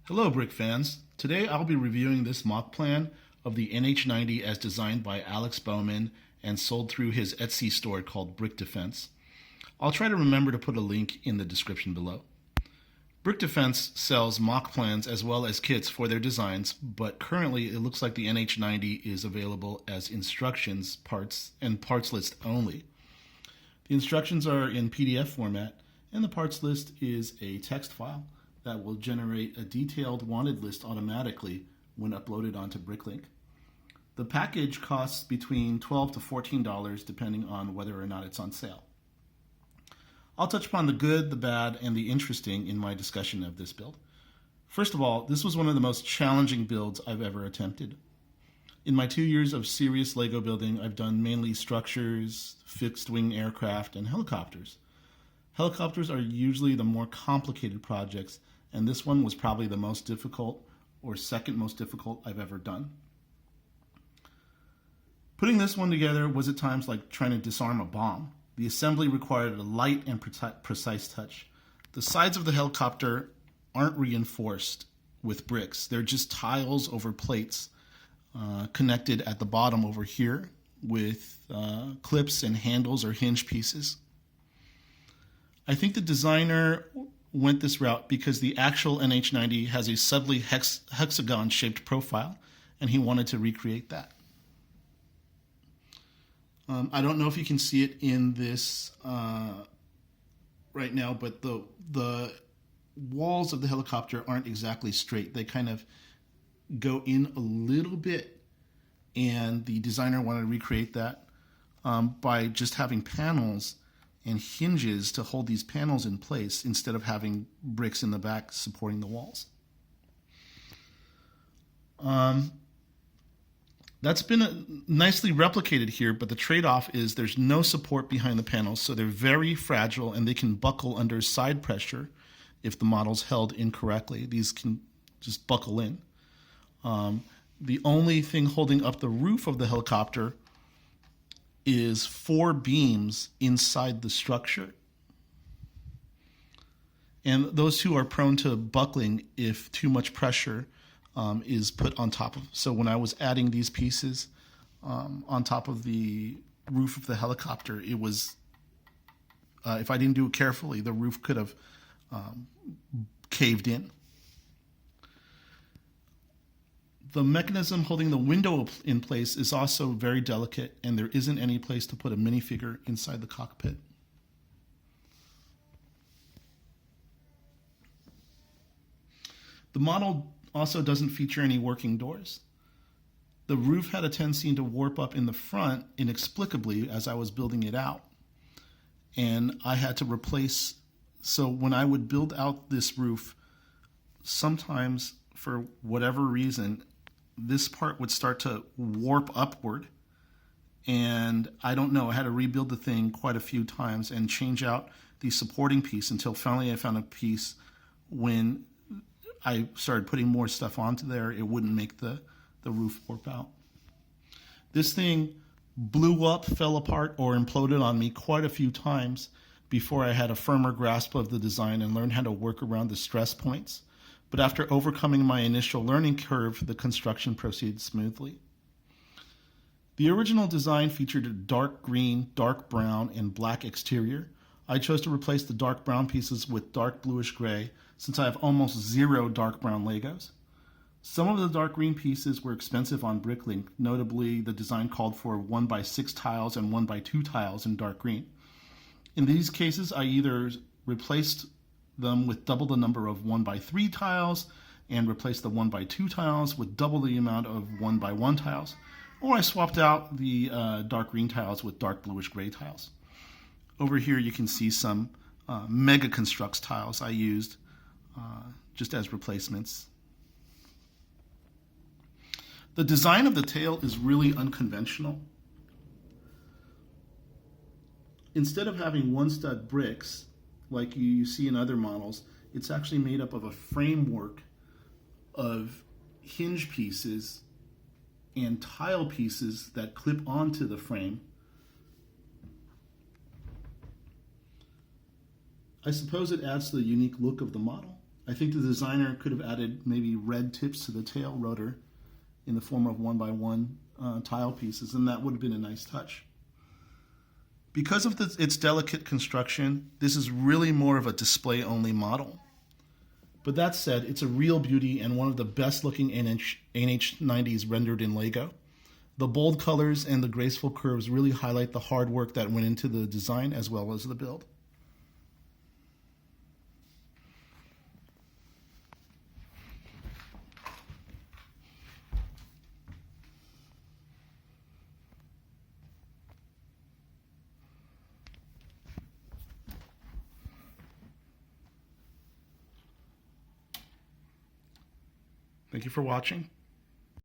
Hello Brick fans. Today I'll be reviewing this mock plan of the NH-90 as designed by Alex Bowman and sold through his Etsy store called Brick Defense. I'll try to remember to put a link in the description below. Brick Defense sells mock plans as well as kits for their designs, but currently it looks like the NH-90 is available as instructions, parts, and parts list only. The instructions are in PDF format, and the parts list is a text file that will generate a detailed wanted list automatically when uploaded onto Bricklink. The package costs between $12 to $14 depending on whether or not it's on sale. I'll touch upon the good, the bad, and the interesting in my discussion of this build. First of all, this was one of the most challenging builds I've ever attempted. In my 2 years of serious Lego building, I've done mainly structures, fixed-wing aircraft, and helicopters. Helicopters are usually the more complicated projects, and this one was probably the most difficult or second most difficult I've ever done. Putting this one together was at times like trying to disarm a bomb. The assembly required a light and precise touch. The sides of the helicopter aren't reinforced with bricks. They're just tiles over plates connected at the bottom over here with clips and handles or hinge pieces. I think the designer went this route because the actual NH-90 has a subtly hexagon-shaped profile, and he wanted to recreate that. I don't know if you can see it in this right now, but the walls of the helicopter aren't exactly straight. They kind of go in a little bit, and the designer wanted to recreate that by just having panels and hinges to hold these panels in place instead of having bricks in the back supporting the walls. That's been nicely replicated here, but the trade-off is there's no support behind the panels, so they're very fragile and they can buckle under side pressure if the model's held incorrectly. These can just buckle in. The only thing holding up the roof of the helicopter is 4 beams inside the structure. And those two are prone to buckling if too much pressure is put on top of. So when I was adding these pieces on top of the roof of the helicopter, it was, if I didn't do it carefully, the roof could have caved in. The mechanism holding the window in place is also very delicate, and there isn't any place to put a minifigure inside the cockpit. The model also doesn't feature any working doors. The roof had a tendency to warp up in the front inexplicably as I was building it out. And I had to replace, so when I would build out this roof, sometimes for whatever reason, this part would start to warp upward. And I don't know, I had to rebuild the thing quite a few times and change out the supporting piece until finally I found a piece when I started putting more stuff onto there, it wouldn't make the roof warp out. This thing blew up, fell apart, or imploded on me quite a few times before I had a firmer grasp of the design and learned how to work around the stress points. But after overcoming my initial learning curve, the construction proceeded smoothly. The original design featured a dark green, dark brown, and black exterior. I chose to replace the dark brown pieces with dark bluish gray since I have almost zero dark brown Legos. Some of the dark green pieces were expensive on Bricklink. Notably, the design called for 1x6 tiles and 1x2 tiles in dark green. In these cases, I either replaced them with double the number of 1x3 tiles and replaced the 1x2 tiles with double the amount of 1x1 tiles, or I swapped out the dark green tiles with dark bluish gray tiles. Over here you can see some Mega Constructs tiles I used just as replacements. The design of the tail is really unconventional. Instead of having one stud bricks, like you see in other models, it's actually made up of a framework of hinge pieces and tile pieces that clip onto the frame. I suppose it adds to the unique look of the model. I think the designer could have added maybe red tips to the tail rotor in the form of 1x1 tile pieces, and that would have been a nice touch. Because of its delicate construction, this is really more of a display-only model. But that said, it's a real beauty and one of the best-looking NH-90s rendered in Lego. The bold colors and the graceful curves really highlight the hard work that went into the design as well as the build. Thank you for watching.